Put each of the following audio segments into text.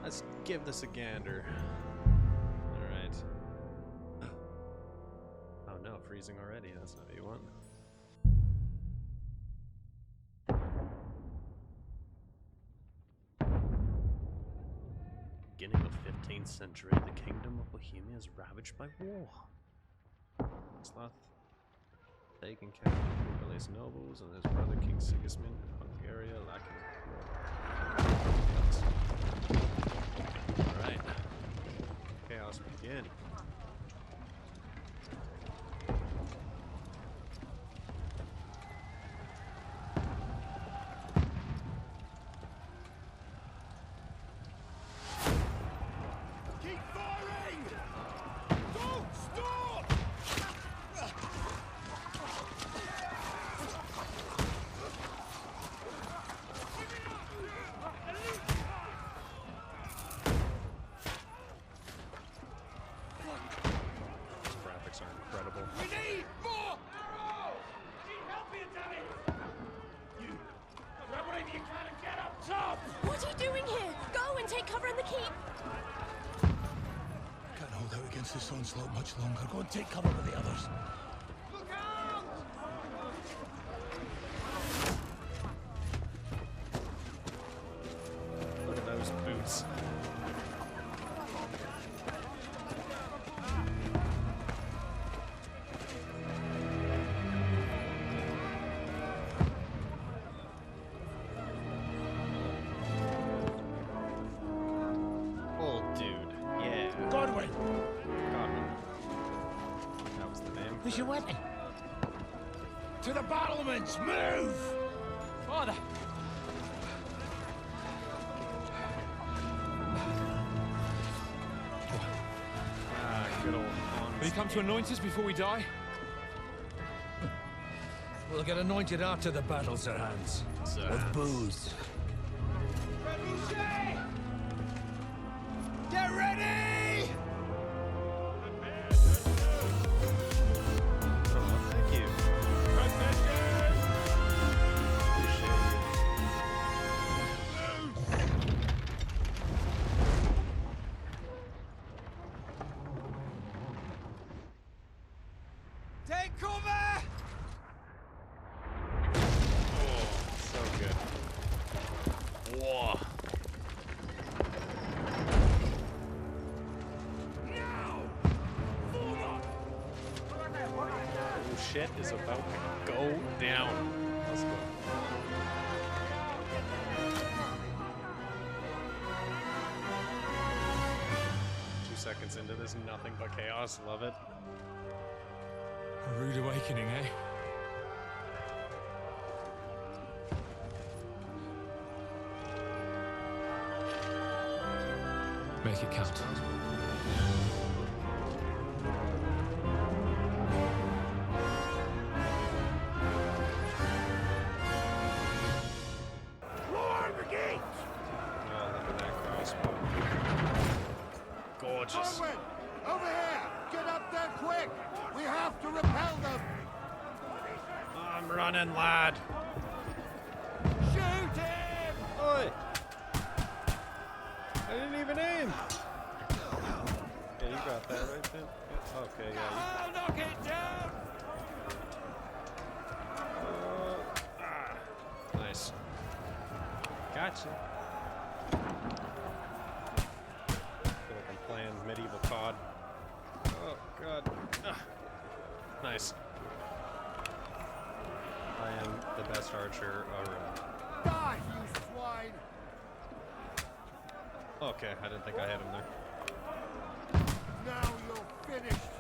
Let's give this a gander. Alright. Oh no, freezing already. That's not what you want. Beginning of 15th century, the kingdom of Bohemia is ravaged by war. Sloth taken care of Bulgaria's nobles and his brother King Sigismund in Bulgaria lacking more. Alright. Chaos begin. What are you doing here? Go and take cover in the keep! Can't hold out against this onslaught much longer. Go and take cover with the others. Look out! Look at those boots. Where's your weapon? To the battlements! Move! Father! Good old Hans. Will you come to anoint us before we die? We'll get anointed after the battles are hands. With booze. Get ready! Thank you. Take cover! Oh, so good. Whoa. Oh, shit is about to go down. Let's go. Seconds into this, nothing but chaos. Love it. A rude awakening, eh? Make it count. Gorgeous. Owen! Over here! Get up there quick! We have to repel them! I'm running, lad. Shoot him! Oi! I didn't even aim. Yeah, you got that right then. Yeah. Okay, yeah. I'll knock it down! Nice. Gotcha. Feel like I'm playing medieval COD. Oh god. Nice. I am the best archer around. Die, you swine! Okay, I didn't think I had him there. Now you're finished!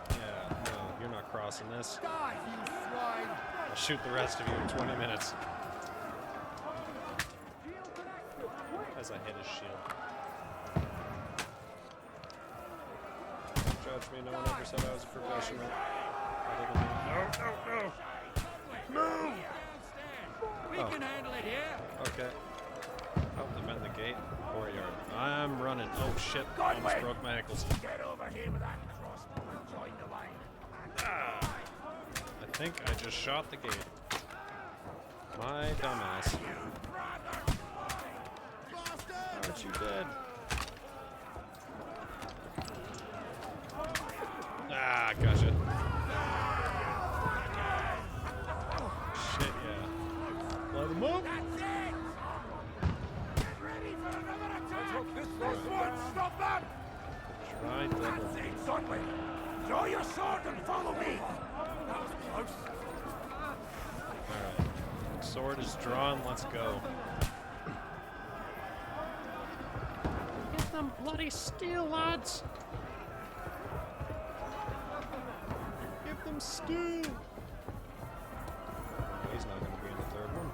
Yeah, no, you're not crossing this. Die, you swine! I'll shoot the rest of you in 20 minutes. As I hit his shield. Don't judge me, no one ever said I was a professional. No! We can handle it here! Okay. Help defend the gate. Courtyard. I'm running. Oh shit. I almost broke my ankles. Get over here with that crossbow and join the line. I think I just shot the gate. My dumbass. dead. Ah, gotcha. Shit, yeah. Light him up. Stop that! Try double. Suddenly, draw your sword and follow me. That was close. Alright. Sword is drawn, let's go. Get them bloody steel, lads! Give them steel! He's not gonna be in the third one.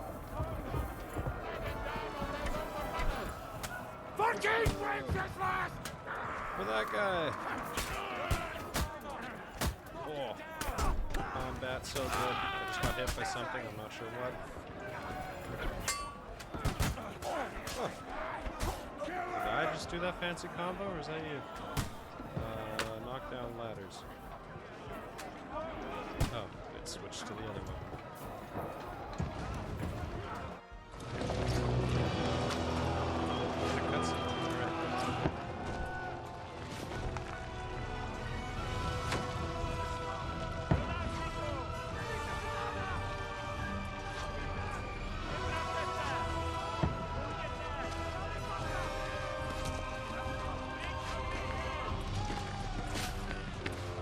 14 Princess last! For that guy! Oh. Combat so good. I just got hit by something, I'm not sure what. Oh. Did I just do that fancy combo, or is that you? Knock down ladders. Oh, it switched to the other one. The cutscene. Alright.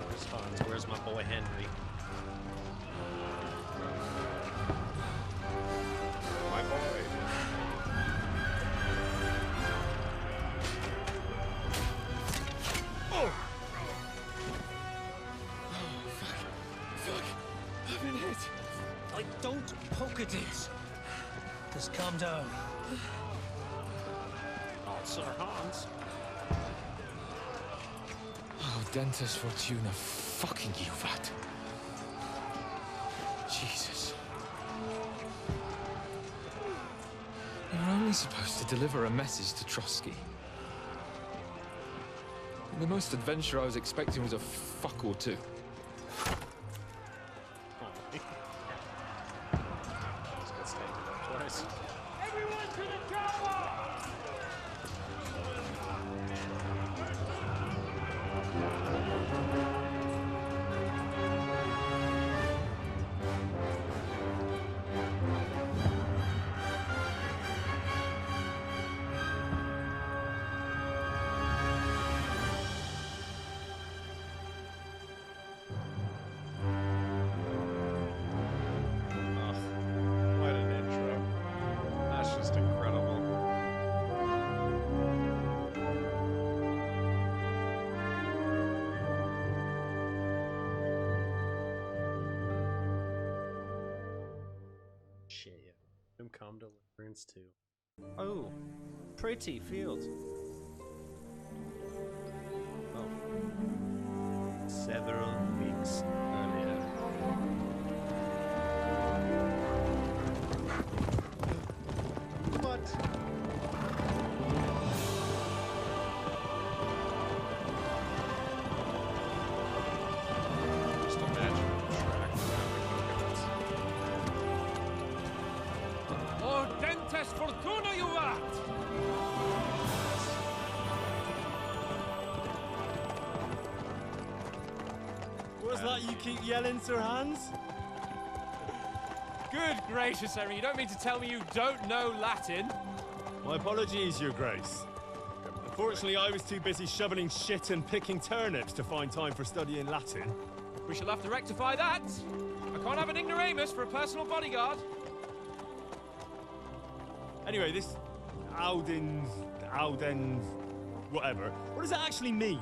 Where's Hans? Where's my boy Henry? My boy. Oh! Fuck. I've been hit. Don't poke at it. Just calm down. Oh, Sir Hans. Oh, Dentes Fortuna, fucking you, that. Jesus. You're only supposed to deliver a message to Trotsky. And the most adventure I was expecting was a fuck or two. Just got stabbed up twice. Everyone to the tower! Ugh, what an intro. That's just incredible. Shit. Come Deliverance 2. Oh, pretty field. Oh. Several weeks earlier. What? Just imagine the track Oh, Dentes Fortuna, you vat! What's that you keep yelling, Sir Hans? Good gracious, Henry, you don't mean to tell me you don't know Latin? My apologies, Your Grace. Unfortunately, I was too busy shoveling shit and picking turnips to find time for studying Latin. We shall have to rectify that. I can't have an ignoramus for a personal bodyguard. Anyway, this Audens, whatever. What does that actually mean?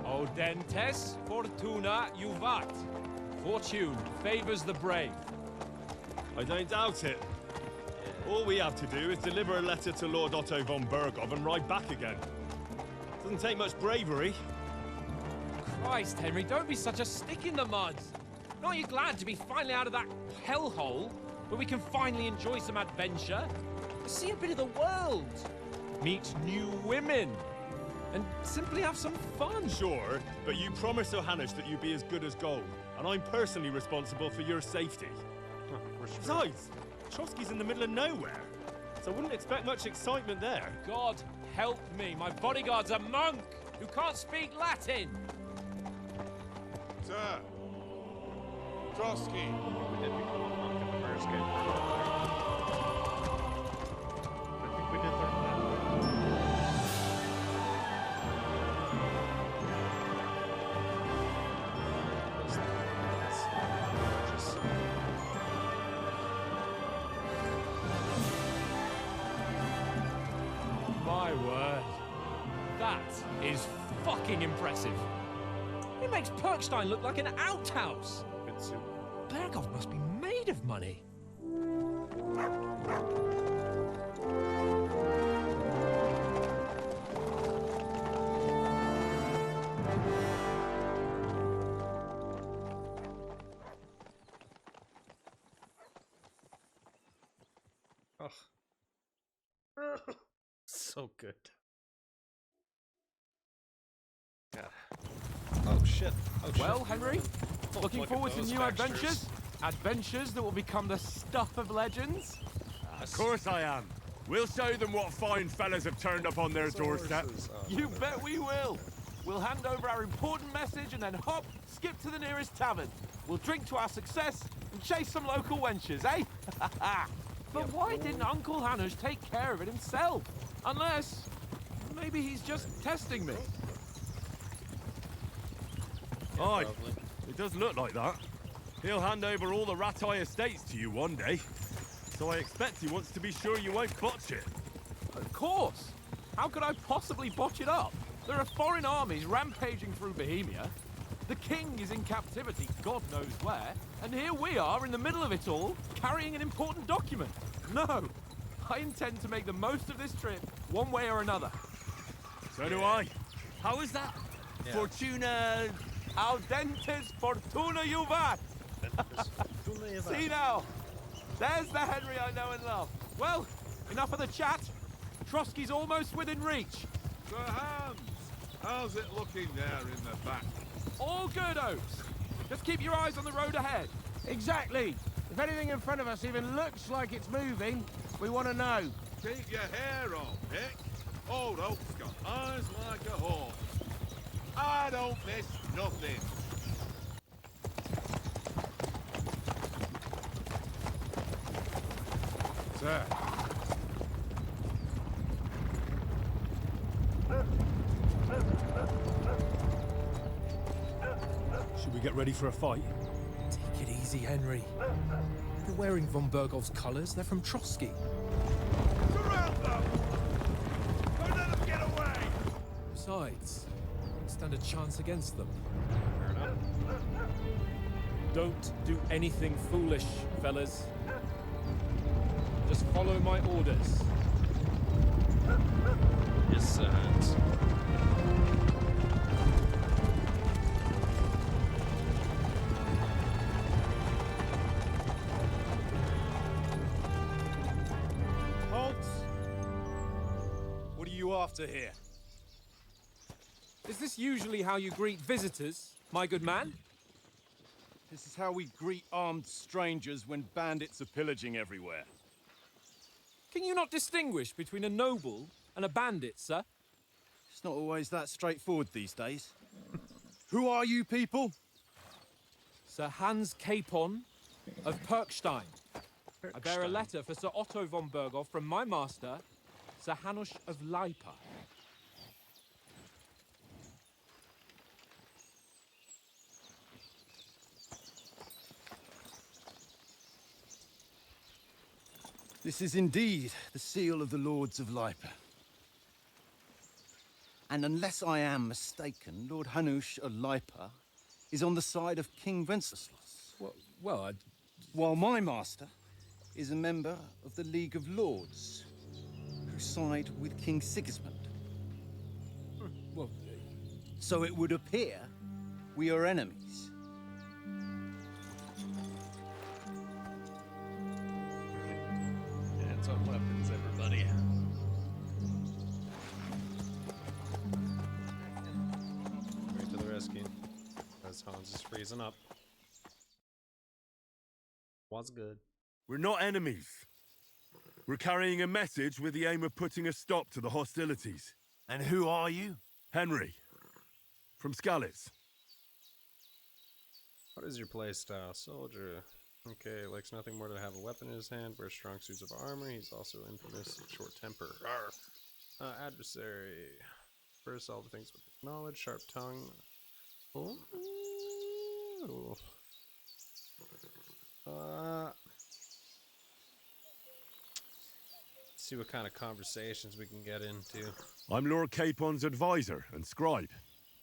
O Dentes Fortuna Juvat. Fortune favors the brave. I don't doubt it. All we have to do is deliver a letter to Lord Otto von Bergov and ride back again. Doesn't take much bravery. Christ, Henry, don't be such a stick in the mud. Aren't you glad to be finally out of that hellhole where we can finally enjoy some adventure? See a bit of the world, meet new women, and simply have some fun. Sure, but you promised Johannes that you'd be as good as gold, and I'm personally responsible for your safety. Huh, we're screwed. Besides, Trotsky's in the middle of nowhere. so I wouldn't expect much excitement there. God help me, my bodyguard's a monk who can't speak Latin. Sir. Trotsky. We did become a monk in the first game. I think we did learn that. My word. That is fucking impressive. It makes Perkstein look like an outhouse. Good soup. Berghoff must be made of money. Oh. So good. Yeah. Oh shit. Oh shit. Well, Henry, looking look at forward to those new textures. adventures? Adventures that will become the stuff of legends? Of course I am. We'll show them what fine fellas have turned up on their doorstep. You bet we will. We'll hand over our important message and then hop, skip to the nearest tavern. We'll drink to our success and chase some local wenches, eh? But why didn't Uncle Hanush take care of it himself? Unless, maybe he's just testing me. Aye, Probably. it does look like that. He'll hand over all the Ratai estates to you one day. So I expect he wants to be sure you won't botch it. Of course. How could I possibly botch it up? There are foreign armies rampaging through Bohemia. The king is in captivity, God knows where. And here we are in the middle of it all, carrying an important document. No, I intend to make the most of this trip, one way or another. So do I. How is that? Yeah. Fortuna... Audentes fortuna juvat. See now, there's the Henry I know and love. Well, enough of the chat. Trotsky's almost within reach. Sir Hans, how's it looking there in the back? All good, Oaks. Just keep your eyes on the road ahead. Exactly. If anything in front of us even looks like it's moving, we want to know. Keep your hair on, Pick. Old Oak's got eyes like a hawk. I don't miss nothing. Sir. Should we get ready for a fight? Take it easy, Henry. You're wearing von Bergov's colours. They're from Trotsky. Surround them! Don't let them get away! Besides, stand a chance against them. Fair enough. Don't do anything foolish, fellas. Just follow my orders. Yes, Sir Hans. Halt! What are you after here? Is this usually how you greet visitors, my good man? This is how we greet armed strangers when bandits are pillaging everywhere. Can you not distinguish between a noble and a bandit, sir? It's not always that straightforward these days. Who are you people? Sir Hans Capon of Perkstein. I bear a letter for Sir Otto von Berghoff from my master, Sir Hanush of Leipa. This is indeed the seal of the Lords of Leipa. And unless I am mistaken, Lord Hanush of Leipa is on the side of King Wenceslas. Well, While my master is a member of the League of Lords, who side with King Sigismund. well, So it would appear we are enemies. Hands on weapons, everybody. Right to the rescue. As Hans is freezing up. Was good. We're not enemies. We're carrying a message with the aim of putting a stop to the hostilities. And who are you? Henry. From Skalitz. What is your playstyle? Soldier. Okay, likes nothing more than have a weapon in his hand, wears strong suits of armor. He's also infamous short temper. Adversary. First, all the things with knowledge, sharp tongue. Oh. See what kind of conversations we can get into. I'm Lord Capon's advisor and scribe,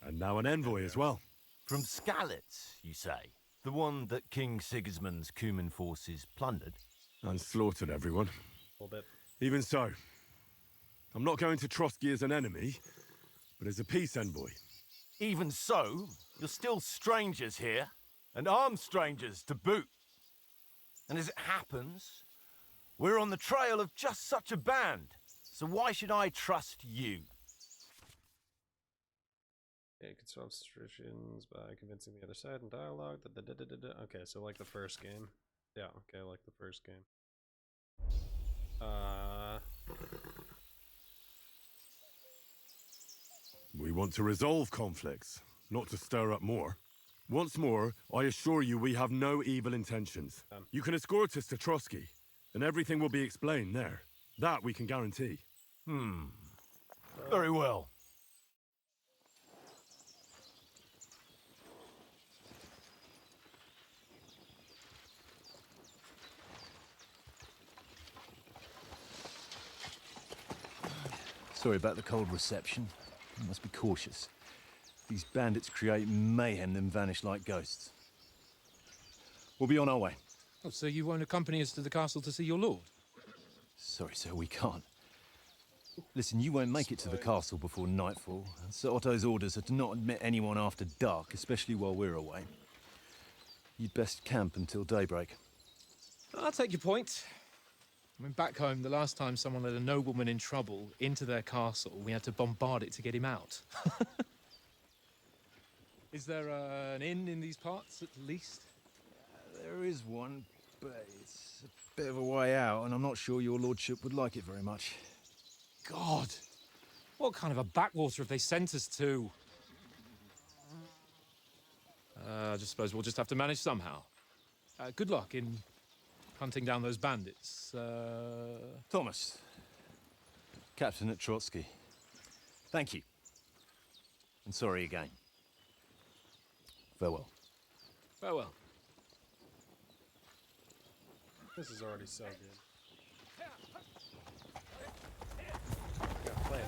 and now an envoy as well. From Skalitz, you say? The one that King Sigismund's Cuman forces plundered? And slaughtered everyone. A little bit. Even so, I'm not going to Trotsky as an enemy, but as a peace envoy. Even so, you're still strangers here, and armed strangers to boot. And as it happens, we're on the trail of just such a band, so why should I trust you? Yeah, you can solve suspicions by convincing the other side in dialogue. Okay, so like the first game. Yeah, okay, like the first game. We want to resolve conflicts, not to stir up more. Once more, I assure you we have no evil intentions. You can escort us to Trotsky, and everything will be explained there. That we can guarantee. Very well. Sorry about the cold reception. You must be cautious. These bandits create mayhem, then vanish like ghosts. We'll be on our way. Oh, so you won't accompany us to the castle to see your lord? Sorry, sir, we can't. Listen, you won't make it to the castle before nightfall. Sir Otto's orders are to not admit anyone after dark, especially while we're away. You'd best camp until daybreak. I'll take your point. I mean, back home, the last time someone let a nobleman in trouble into their castle, we had to bombard it to get him out. Is there an inn in these parts, at least? There is one, but it's a bit of a way out, and I'm not sure your lordship would like it very much. God! What kind of a backwater have they sent us to? I just suppose we'll just have to manage somehow. Good luck in hunting down those bandits. Thomas, captain at Trotsky. Thank you. And sorry again. Farewell. Farewell. This is already so good. Gotta play it.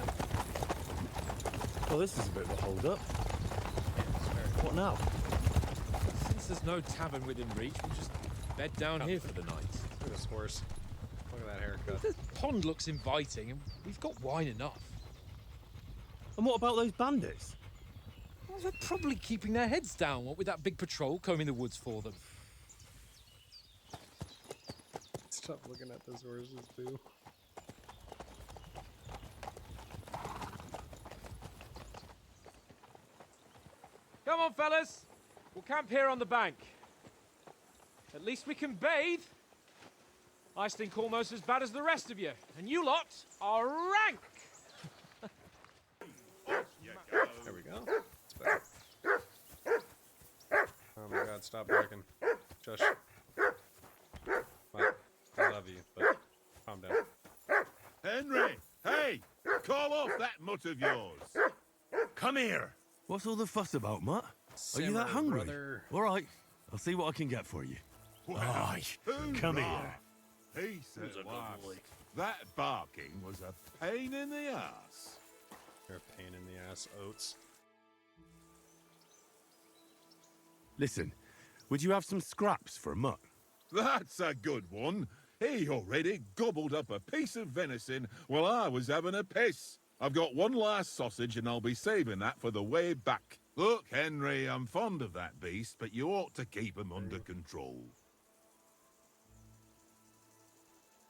Well, this is a bit of a hold-up. What now? Since there's no tavern within reach, we'll just bed down here for the night. Look at this horse. Look at that haircut. The pond looks inviting, and we've got wine enough. And what about those bandits? Well, they're probably keeping their heads down, what with that big patrol combing the woods for them. Stop looking at those horses, too. Come on, fellas. We'll camp here on the bank. At least we can bathe. I stink almost as bad as the rest of you. And you lot are rank! There we go. It's better. Oh my god, stop barking. Shush. Well, I love you, but calm down. Henry! Hey! Call off that mutt of yours! Come here! What's all the fuss about, Mutt? Are you that hungry? Brother. All right, I'll see what I can get for you. Aye, come here. He said once, that barking was a pain in the ass. You're a pain in the ass, Oates. Listen, would you have some scraps for Mutt? That's a good one. He already gobbled up a piece of venison while I was having a piss. I've got one last sausage and I'll be saving that for the way back. Look, Henry, I'm fond of that beast, but you ought to keep him under control.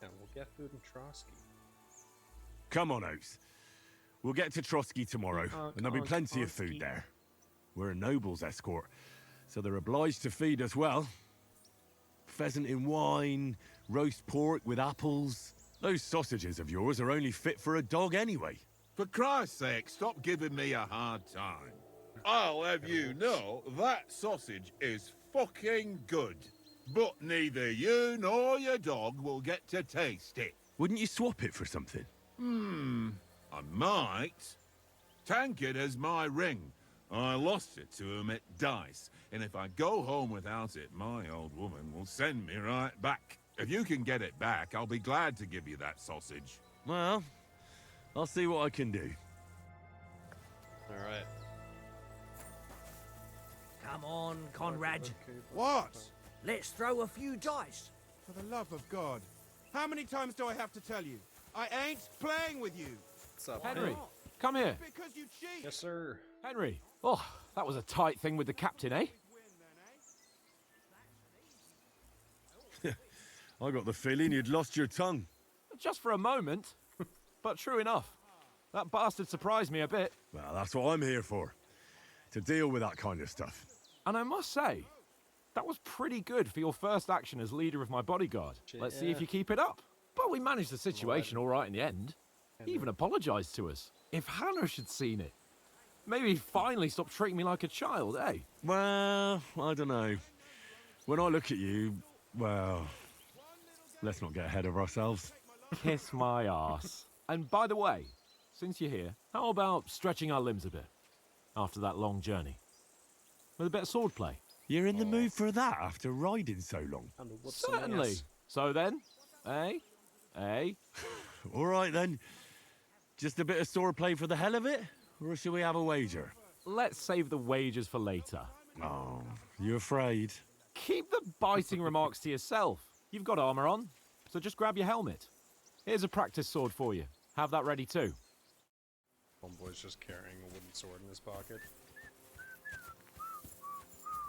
Yeah, we'll get food in Trotsky. Come on, Oates. We'll get to Trotsky tomorrow, and there'll be plenty of food there. We're a noble's escort, so they're obliged to feed us well. Pheasant in wine, roast pork with apples. Those sausages of yours are only fit for a dog anyway. For Christ's sake, stop giving me a hard time. I'll have you know that sausage is fucking good. But neither you nor your dog will get to taste it. Wouldn't you swap it for something? I might. Tankard has my ring. I lost it to him at dice, and if I go home without it, my old woman will send me right back. If you can get it back, I'll be glad to give you that sausage. Well, I'll see what I can do. Alright. Come on, Conrad. What? Let's throw a few dice. For the love of God. How many times do I have to tell you? I ain't playing with you. What's up, Henry, man? come here. Because you cheat. Yes, sir. Henry. Oh, that was a tight thing with the captain, eh? I got the feeling you'd lost your tongue. Just for a moment. But true enough. That bastard surprised me a bit. Well, that's what I'm here for. To deal with that kind of stuff. And I must say, that was pretty good for your first action as leader of my bodyguard. Let's see if you keep it up. But we managed the situation all right in the end. He even apologized to us. If Hannah had seen it, maybe he'd finally stop treating me like a child, eh? Well, I don't know. When I look at you, well, let's not get ahead of ourselves. Kiss my arse. And by the way, since you're here, how about stretching our limbs a bit after that long journey? With a bit of swordplay. You're in the mood for that after riding so long? Certainly. So then, eh? Eh? All right then. Just a bit of swordplay for the hell of it? Or should we have a wager? Let's save the wagers for later. Oh, you afraid? Keep the biting remarks to yourself. You've got armor on, so just grab your helmet. Here's a practice sword for you. Have that ready too. Homeboy's just carrying a wooden sword in his pocket.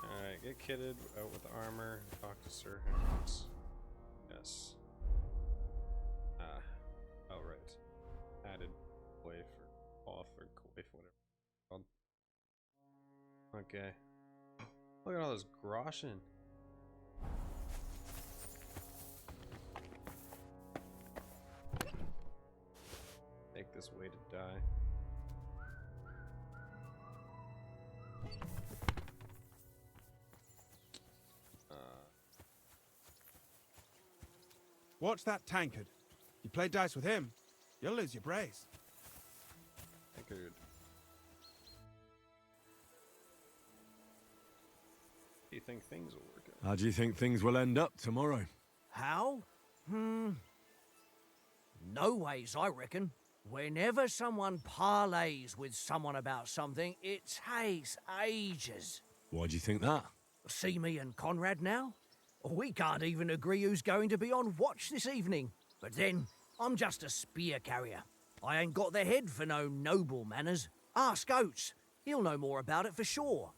Alright, get kitted, out with armor, talk to Sir Hendrix. Yes. Oh right. Added coif or off or coif, whatever it's called. Okay. Look at all this groschen. Make this way to die. Watch that tankard. You play dice with him, you'll lose your brace. Tankard. Do you think things will work out? How do you think things will end up tomorrow? How? No ways, I reckon. Whenever someone parleys with someone about something, it takes ages. Why do you think that? See me and Conrad now? We can't even agree who's going to be on watch this evening. But then, I'm just a spear carrier. I ain't got the head for no noble manners. Ask Oates. He'll know more about it for sure.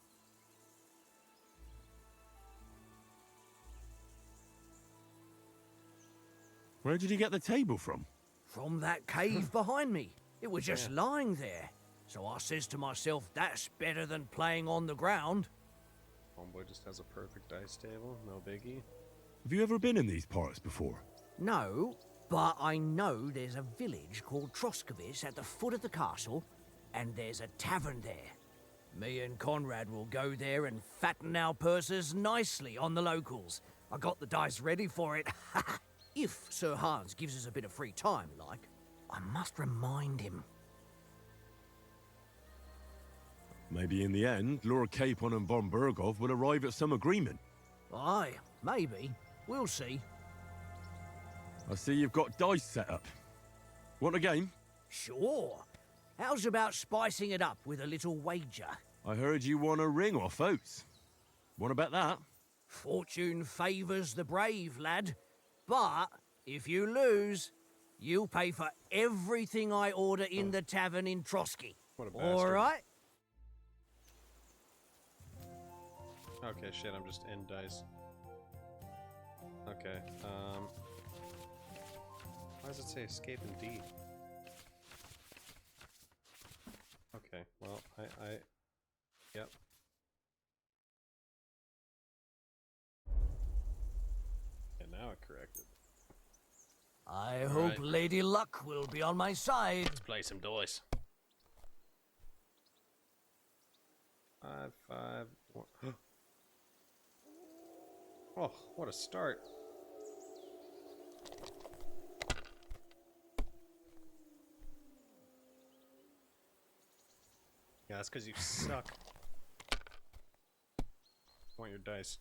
Where did you get the table from? From that cave behind me. It was just lying there. So I says to myself, that's better than playing on the ground. Homeboy just has a perfect dice table, no biggie. Have you ever been in these parts before? No, but I know there's a village called Troskovic at the foot of the castle, and there's a tavern there. Me and Conrad will go there and fatten our purses nicely on the locals. I got the dice ready for it. If Sir Hans gives us a bit of free time, like, I must remind him. Maybe in the end, Lord Capon and von Bergov will arrive at some agreement. Aye, maybe. We'll see. I see you've got dice set up. Want a game? Sure. How's about spicing it up with a little wager? I heard you won a ring off Oates. Want to bet that? Fortune favours the brave, lad. But if you lose, you'll pay for everything I order in the tavern in Trotsky. What a bastard. All right? Okay, shit, I'm just in dice. Okay, why does it say escape indeed? Okay, well, yep. Yeah, now it corrected. I hope Right. Lady Luck will be on my side. Let's play some dice. 5, 5, 1. Oh, what a start. Yeah, that's because you suck. I want your dice.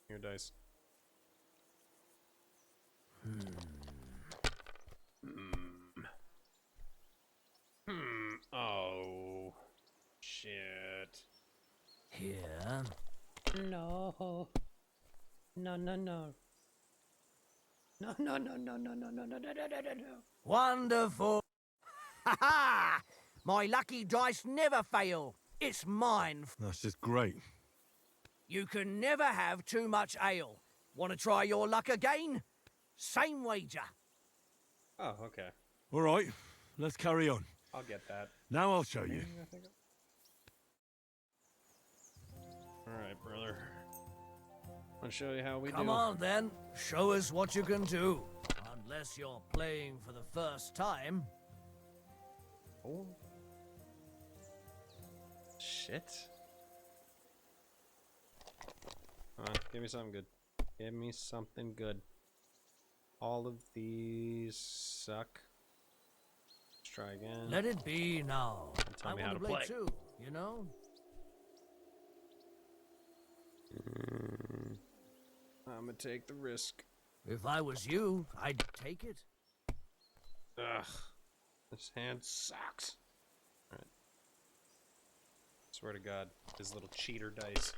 Your dice. Oh. Shit. Here. No. No, no, no. No, no, no, no, no, no, no, no, no, no, no, no, no. Wonderful. Ha ha! My lucky dice never fail. It's mine. That's just great. You can never have too much ale. Want to try your luck again? Same wager. Oh, okay. All right, let's carry on. I'll get that. Now I'll show you. Alright, brother. I'll show you how we do. Come on, then. Show us what you can do. Unless you're playing for the first time. Oh. Shit. Come on, give me something good. Give me something good. All of these suck. Let's try again. Let it be now. Tell me how to play too, you know? I'm gonna take the risk. If I was you, I'd take it. Ugh. This hand sucks. Alright. Swear to God, his little cheater dice.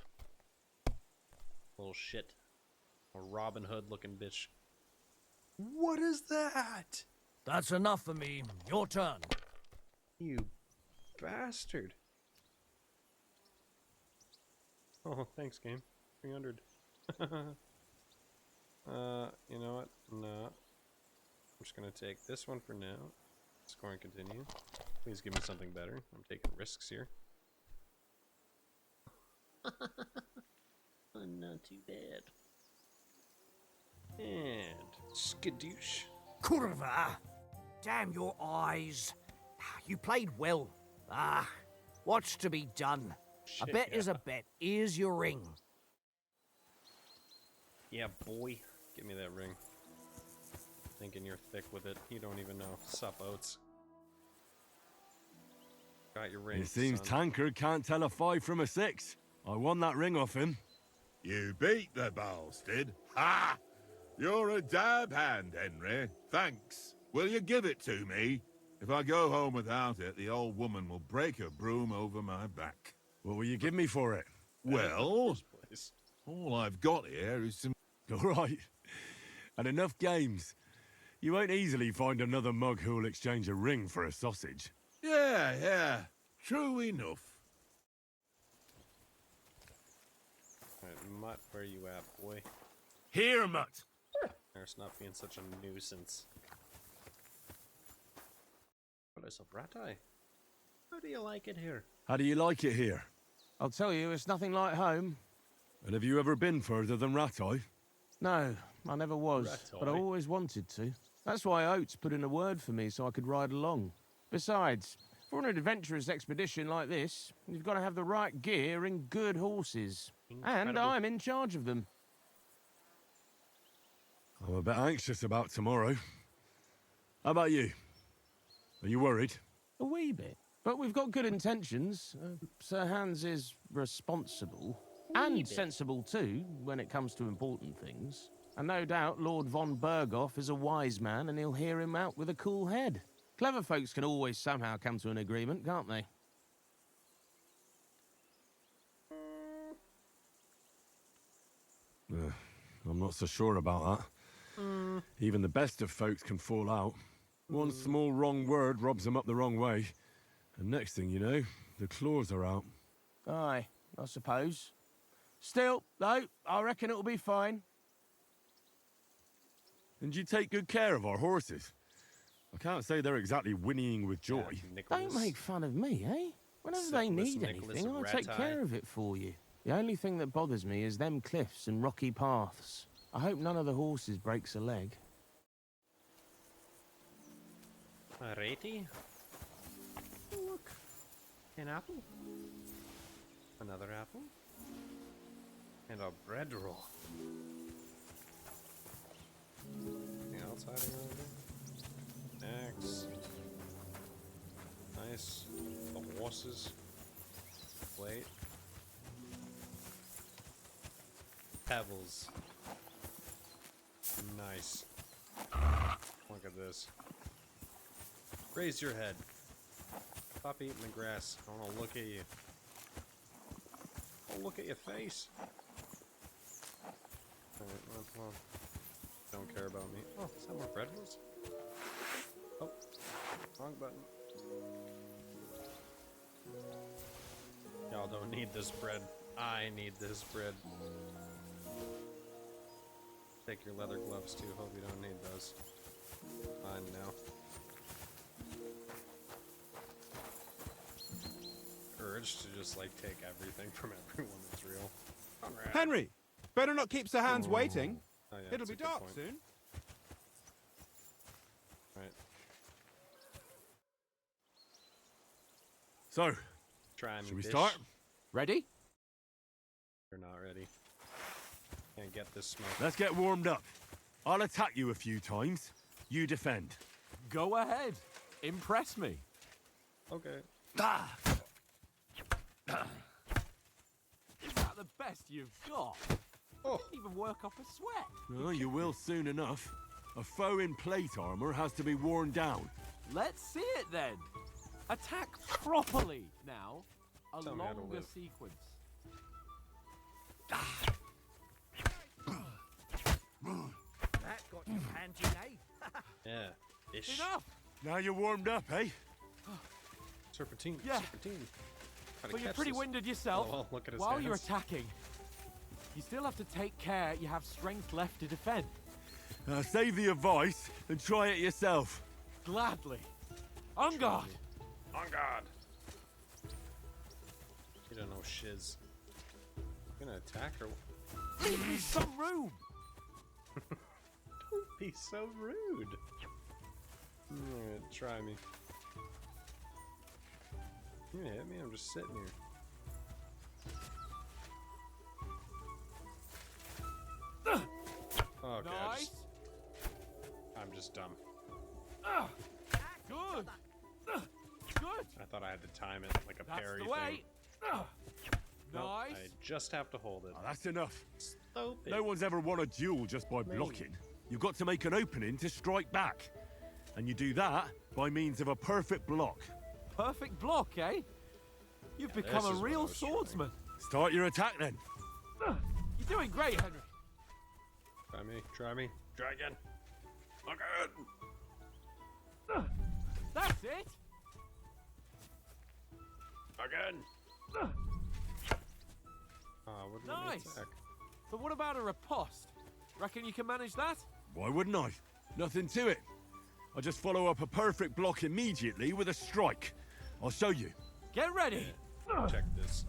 Little shit. A Robin Hood looking bitch. What is that? That's enough for me. Your turn. You bastard. Oh, thanks, game. 300. You know what? No. I'm just gonna take this one for now. Score and continue. Please give me something better. I'm taking risks here. Not too bad. And skadoosh. Curva! Damn your eyes. You played well. Ah, what's to be done? Shit, a bet yeah. is a bet. Here's your ring. Yeah, boy. Give me that ring. Thinking you're thick with it. You don't even know. Sup, Oats. Got your ring, It seems son. Tankard can't tell a 5 from a 6. I won that ring off him. You beat the bastard. Ha! You're a dab hand, Henry. Thanks. Will you give it to me? If I go home without it, the old woman will break her broom over my back. What will you give me for it? Well, all I've got here is some... All right. And enough games. You won't easily find another mug who'll exchange a ring for a sausage. Yeah. True enough. Alright, Mutt, where you at, boy? Here, Mutt. There's not being such a nuisance. What is up, Rat-Eye? How do you like it here? How do you like it here? I'll tell you, it's nothing like home. And have you ever been further than Rat-Eye? No, I never was, but I Rat-Eye. always wanted to. That's why Oates put in a word for me so I could ride along. Besides, for an adventurous expedition like this, you've got to have the right gear and good horses. And Incredible. I'm in charge of them. I'm a bit anxious about tomorrow. How about you? Are you worried? A wee bit. But we've got good intentions. Sir Hans is responsible. And sensible too, when it comes to important things. And no doubt Lord von Berghoff is a wise man and he'll hear him out with a cool head. Clever folks can always somehow come to an agreement, can't they? I'm not so sure about that. Even the best of folks can fall out. One small wrong word robs them up the wrong way. And next thing you know, the claws are out. Aye, I suppose. Still, though, I reckon it'll be fine. And you take good care of our horses. I can't say they're exactly whinnying with joy. Don't make fun of me, eh? Whenever they Syphilis need Nicholas anything, of I'll take Rat-Eye. care of it for you. The only thing that bothers me is them cliffs and rocky paths. I hope none of the horses breaks a leg. Alrighty. Oh, look. An apple. Another apple. And a bread roll. Anything else hiding over there? Axe. Nice. The horses. Plate. Pebbles. Nice. Look at this. Raise your head. Stop eating the grass. I want to look at you. Oh, look at your face. Alright, well, don't care about me. Oh, is that more bread rolls? Oh, wrong button. Y'all don't need this bread. I need this bread. Take your leather gloves too. Hope you don't need those. Fine now. Urge to just like take everything from everyone that's real. Conrad. Henry, better not keep Sir Hans waiting. Oh, yeah, It'll that's be a good dark point. soon. Right. So, Try me, should we bitch. start? Ready? You're not ready. Can't get this smoke. Let's get warmed up. I'll attack you a few times. You defend. Go ahead. Impress me. Okay. Is that the best you've got? Oh. Even work up a sweat. Oh, you will soon enough. A foe in plate armor has to be worn down. Let's see it then. Attack properly now. A Tell me how to longer live. sequence. That got you panting, eh? Yeah. Ish. Enough. Now you're warmed up, eh? Serpentine. Yeah. Serpentine. Gotta But you're catch pretty this. winded yourself. Oh, well, look at his While you're hands. attacking, you still have to take care you have strength left to defend. Save the advice and try it yourself. Gladly. On guard. On guard. You don't know shiz. You gonna attack or Leave me some room. don't be so rude. Alright, try me. You gonna hit me? I'm just sitting here. Okay, Nice. I'm just dumb. Good. Good. I thought I had to time it like a That's parry the way. thing. Nope, Nice. I just have to hold it. Oh, that's enough. Stupid. No one's ever won a duel just by blocking. You've got to make an opening to strike back. And you do that by means of a perfect block. Perfect block, eh? You've become this a is what I real was trying. swordsman. Start your attack then. You're doing great, Henry. Try me. Try me. Try again. Look That's it. Again. Wouldn't let me Nice. attack. But what about a riposte? Reckon you can manage that? Why wouldn't I? Nothing to it. I just follow up a perfect block immediately with a strike. I'll show you. Get ready. Check this.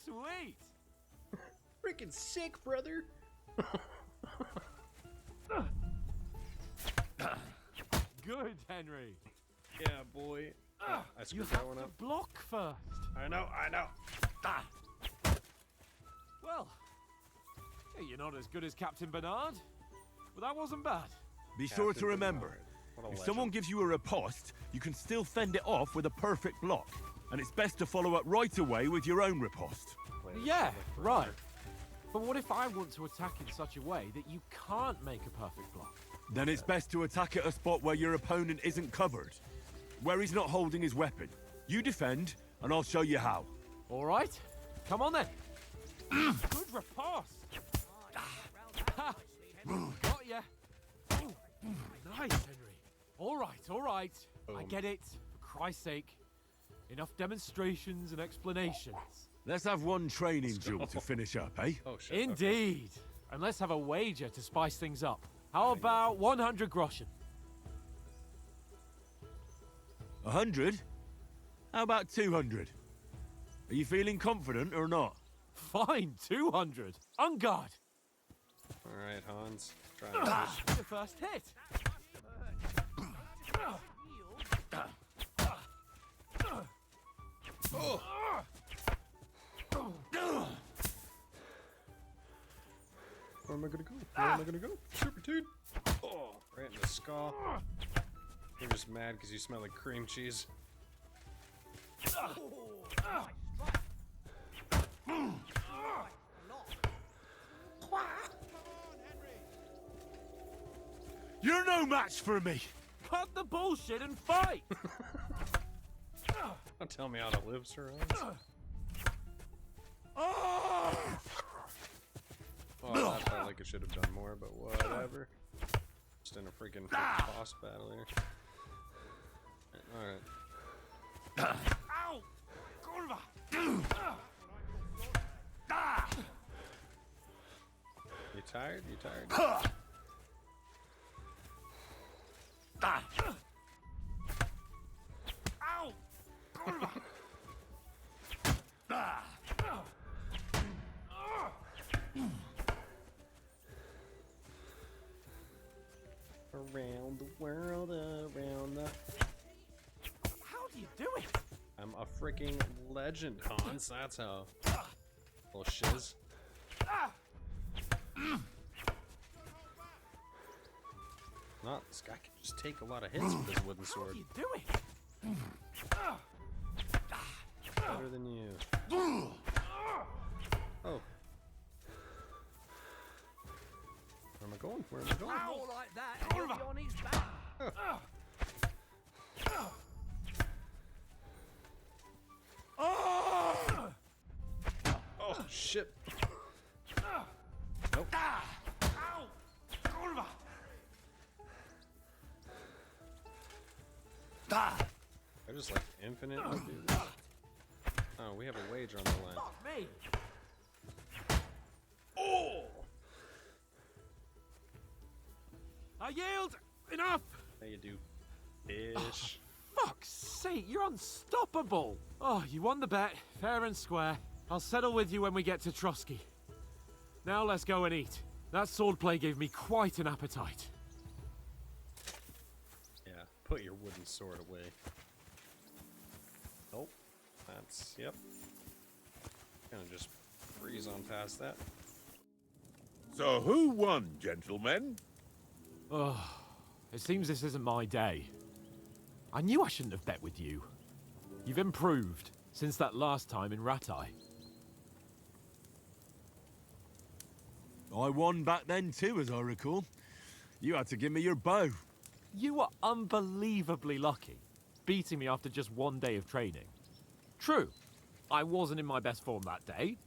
Sweet. Freaking sick, brother. Good, Henry. Yeah, boy. I You screwed have that one to up. block first. I know. Well, hey, you're not as good as Captain Bernard, but that wasn't bad. Be sure Captain to remember, Bernard. What a if someone legend. gives you a riposte, you can still fend it off with a perfect block. And it's best to follow up right away with your own riposte. Wait, Yeah, look for right. her. But what if I want to attack in such a way that you can't make a perfect block? Then it's best to attack at a spot where your opponent isn't covered. Where he's not holding his weapon. You defend, and I'll show you how. All right, come on then. Good riposte. Ha! Got ya. Oh, nice, Henry. All right. I Boom. get it. For Christ's sake. Enough demonstrations and explanations. Let's have one training duel to finish up, eh? Oh shit. Indeed. And let's have a wager to spice things up. How about 100 groschen? 100? How about 200? Are you feeling confident or not? Fine, 200. On guard. All right, Hans. Try and push. The first hit. Where am I gonna go? Where am I gonna go? Super dude! Oh, right in the skull. You're just mad because you smell like cream cheese. You're no match for me! Cut the bullshit and fight! Don't tell me how to live, Sir Hans. Oh, that felt like it should have done more, but whatever. Just in a freaking boss battle here. Alright. Ow! Kurva! You tired? You tired? Ow! Kurva! Around the world, around the... How do you do it? I'm a freaking legend, Hans. That's how. Little shiz. Not this guy can just take a lot of hits with his wooden sword. How do you do it? Better than you. Oh. Where am I going? Where am I going? More like that, and he'll be on his back. Oh, shit. Nope. Ow! Kurva! I just like infinite. Oh, we have a wager on the line. Fuck me! Oh! I yield! Enough! How you do, fish? Fuck's sake, you're unstoppable! Oh, you won the bet, fair and square. I'll settle with you when we get to Trotsky. Now let's go and eat. That swordplay gave me quite an appetite. Yeah, put your wooden sword away. Nope. That's, yep. Gonna just breeze on past that. So who won, gentlemen? Oh, it seems this isn't my day. I knew I shouldn't have bet with you. You've improved since that last time in Ratai. I won back then too, as I recall. You had to give me your bow. You were unbelievably lucky, beating me after just one day of training. True, I wasn't in my best form that day.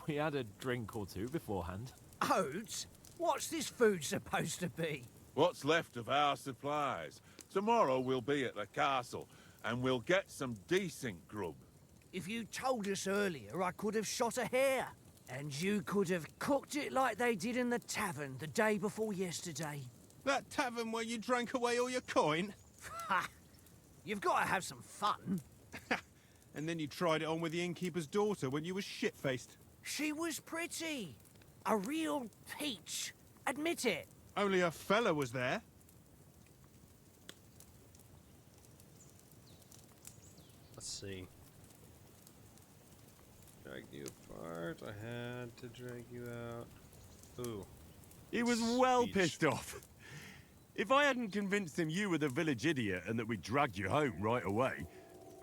We had a drink or two beforehand. Oats? What's this food supposed to be? What's left of our supplies. Tomorrow we'll be at the castle, and we'll get some decent grub. If you told us earlier, I could have shot a hare. And you could have cooked it like they did in the tavern the day before yesterday. That tavern where you drank away all your coin? Ha! You've got to have some fun. And then you tried it on with the innkeeper's daughter when you were shit-faced. She was pretty. A real peach. Admit it. Only a fella was there. Let's see. Drag you apart. I had to drag you out. Ooh. He was well pissed off. If I hadn't convinced him you were the village idiot and that we'd drag you home right away...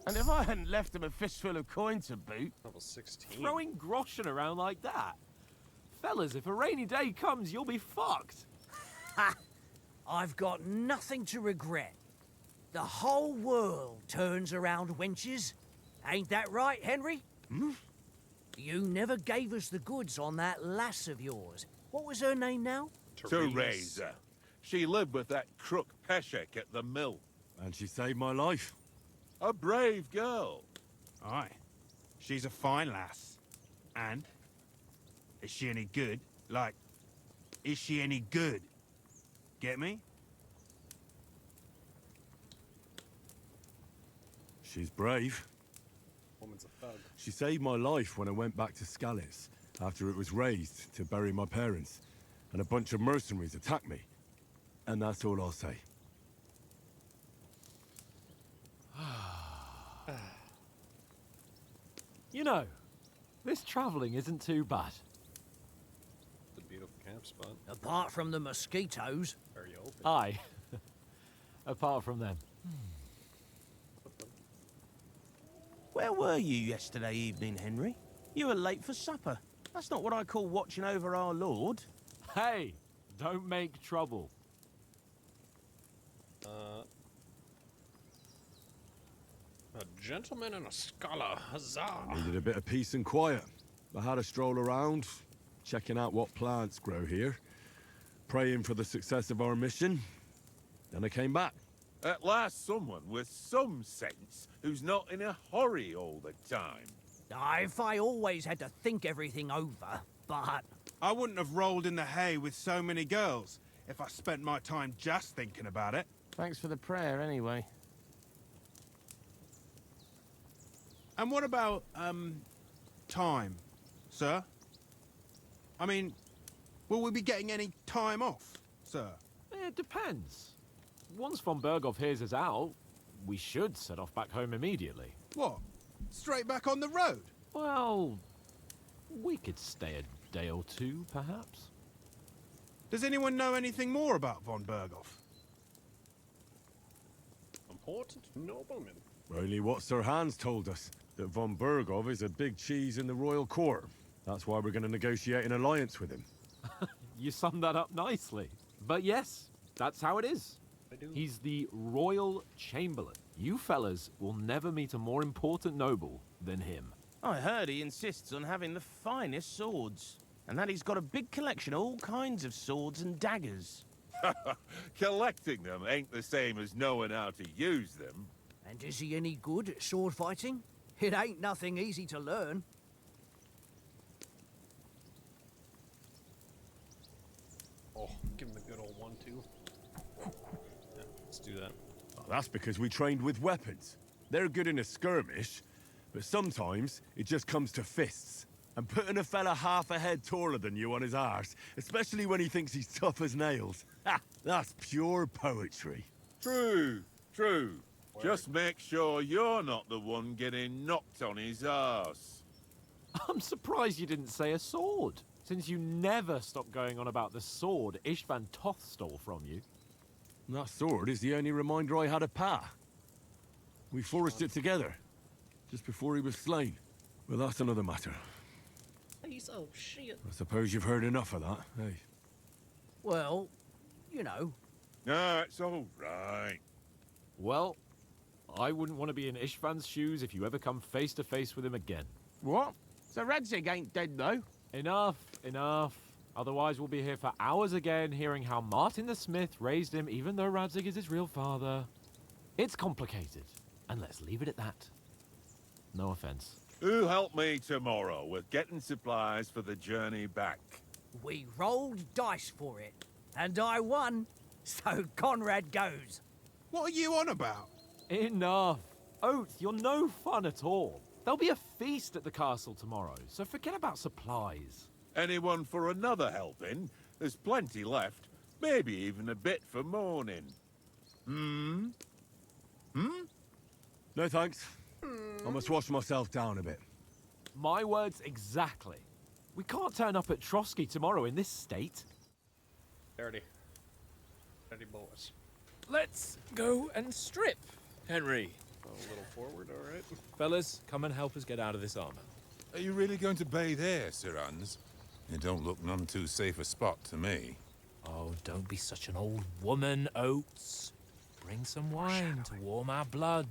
And if I hadn't left him a fistful of coin to boot... Level 16. Throwing groschen around like that? Fellas, if a rainy day comes, you'll be fucked. Ha! I've got nothing to regret. The whole world turns around wenches. Ain't that right, Henry? Hmm? You never gave us the goods on that lass of yours. What was her name now? Teresa. She lived with that crook Peshek at the mill. And she saved my life. A brave girl. Aye. She's a fine lass. And? Is she any good? Like, is she any good? Get me? She's brave. Woman's a thug. She saved my life when I went back to Skalitz after it was razed to bury my parents, and a bunch of mercenaries attacked me. And that's all I'll say. You know, this travelling isn't too bad. The beautiful camp spot. Apart from the mosquitoes. Very open. Aye. Apart from them. Where were you yesterday evening, Henry? You were late for supper. That's not what I call watching over our Lord. Hey, don't make trouble. A gentleman and a scholar, huzzah! Needed a bit of peace and quiet. I had a stroll around, checking out what plants grow here, praying for the success of our mission. Then I came back. At last, someone with some sense who's not in a hurry all the time. If I always had to think everything over, but... I wouldn't have rolled in the hay with so many girls if I spent my time just thinking about it. Thanks for the prayer, anyway. And what about, time, sir? I mean, will we be getting any time off, sir? It depends. Once von Berghoff hears us out, we should set off back home immediately. What? Straight back on the road? Well, we could stay a day or two, perhaps. Does anyone know anything more about von Berghoff? Important nobleman. Only what Sir Hans told us, that von Berghoff is a big cheese in the royal court. That's why we're going to negotiate an alliance with him. You summed that up nicely. But yes, that's how it is. He's the royal chamberlain. You fellas will never meet a more important noble than him. I heard he insists on having the finest swords, and that he's got a big collection of all kinds of swords and daggers. Collecting them ain't the same as knowing how to use them. And is he any good at sword fighting? It ain't nothing easy to learn. Oh, give him the good old 1-2. Yeah, let's do that. Oh, that's because we trained with weapons. They're good in a skirmish, but sometimes it just comes to fists. And putting a fella half a head taller than you on his arse, especially when he thinks he's tough as nails, ha! That's pure poetry. True, true. Just make sure you're not the one getting knocked on his arse. I'm surprised you didn't say a sword, since you never stop going on about the sword Ishvan Toth stole from you. That sword is the only reminder I had of Pa. We forged it together, just before he was slain. But that's another matter. He's oh shit. I suppose you've heard enough of that, hey? Well, you know. No, it's all right. Well, I wouldn't want to be in Ishvan's shoes if you ever come face to face with him again. What? So Radzig ain't dead, though? Enough, enough. Otherwise we'll be here for hours again hearing how Martin the Smith raised him even though Radzig is his real father. It's complicated, and let's leave it at that. No offense. Who helped me tomorrow with getting supplies for the journey back? We rolled dice for it, and I won, so Conrad goes. What are you on about? Enough. Oath, you're no fun at all. There'll be a feast at the castle tomorrow, so forget about supplies. Anyone for another helping? There's plenty left. Maybe even a bit for morning. Hmm? No thanks. I must wash myself down a bit. My words exactly. We can't turn up at Trotsky tomorrow in this state. Dirty. Dirty boys. Let's go and strip, Henry. A little forward, all right. Fellas, come and help us get out of this armor. Are you really going to bathe here, Sir Hans? It don't look none too safe a spot to me. Oh, don't be such an old woman, Oates. Bring some wine to warm our blood.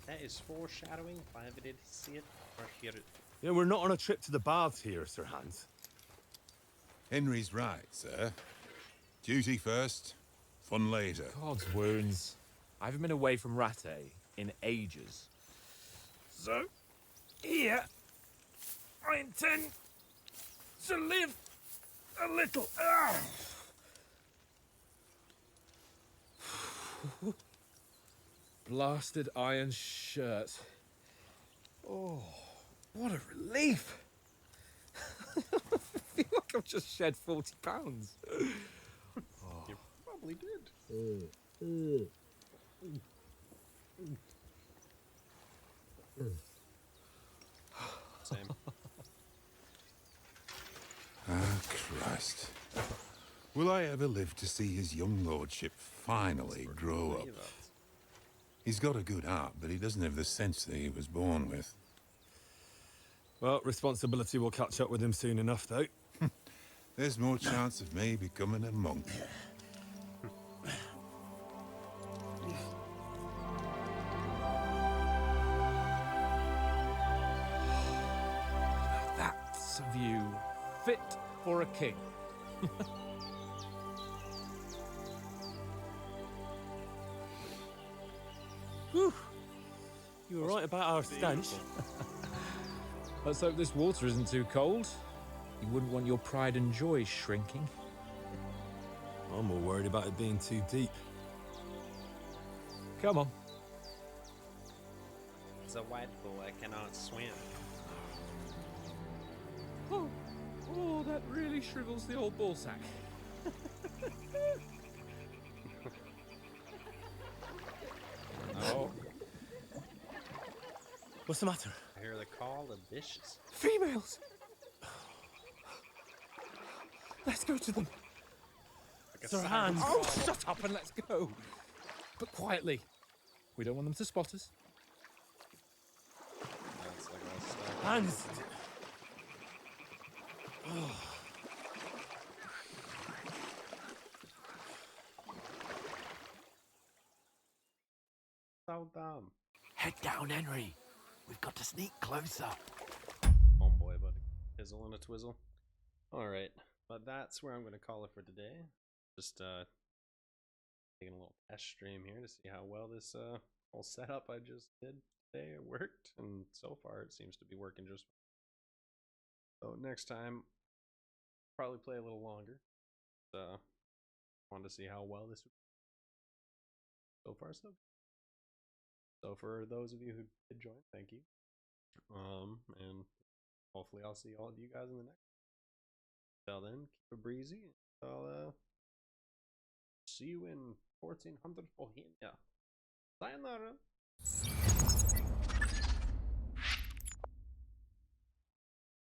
That is foreshadowing if I ever did see it or hear it. Yeah, we're not on a trip to the baths here, Sir Hans. Henry's right, sir. Duty first, fun later. God's wounds. I haven't been away from Rattay in ages. So, here, I intend to live a little. Blasted iron shirt. Oh, what a relief. I feel like I've just shed 40 pounds. You probably did. same. Ah, Christ. Will I ever live to see his young lordship finally grow up? He's got a good heart, but he doesn't have the sense that he was born with. Well, responsibility will catch up with him soon enough, though. There's more chance of me becoming a monk. That's a view fit for a king. Whew. You were right about our stench. Let's hope this water isn't too cold. You wouldn't want your pride and joy shrinking. I'm more worried about it being too deep. Come on. The white boy cannot swim. Oh, that really shrivels the old ball sack. Oh. What's the matter? I hear the call of dishes. Females! Let's go to them. Like Sir Hans. Oh, shut up and let's go. But quietly. We don't want them to spot us. That's like a stuff. Hans. So dumb. Head down, Henry. We've got to sneak closer. Homeboy, buddy. Fizzle and a twizzle. Alright, but that's where I'm going to call it for today. Just taking a little test stream here to see how well this whole setup I just did today worked, and so far it seems to be working just fine. So next time, probably play a little longer. Wanted to see how well this would. So far so good. So for those of you who did join, thank you. And hopefully I'll see all of you guys in the next. Till then, keep it breezy. I'll see you in 1400 Bohemia. Sayonara.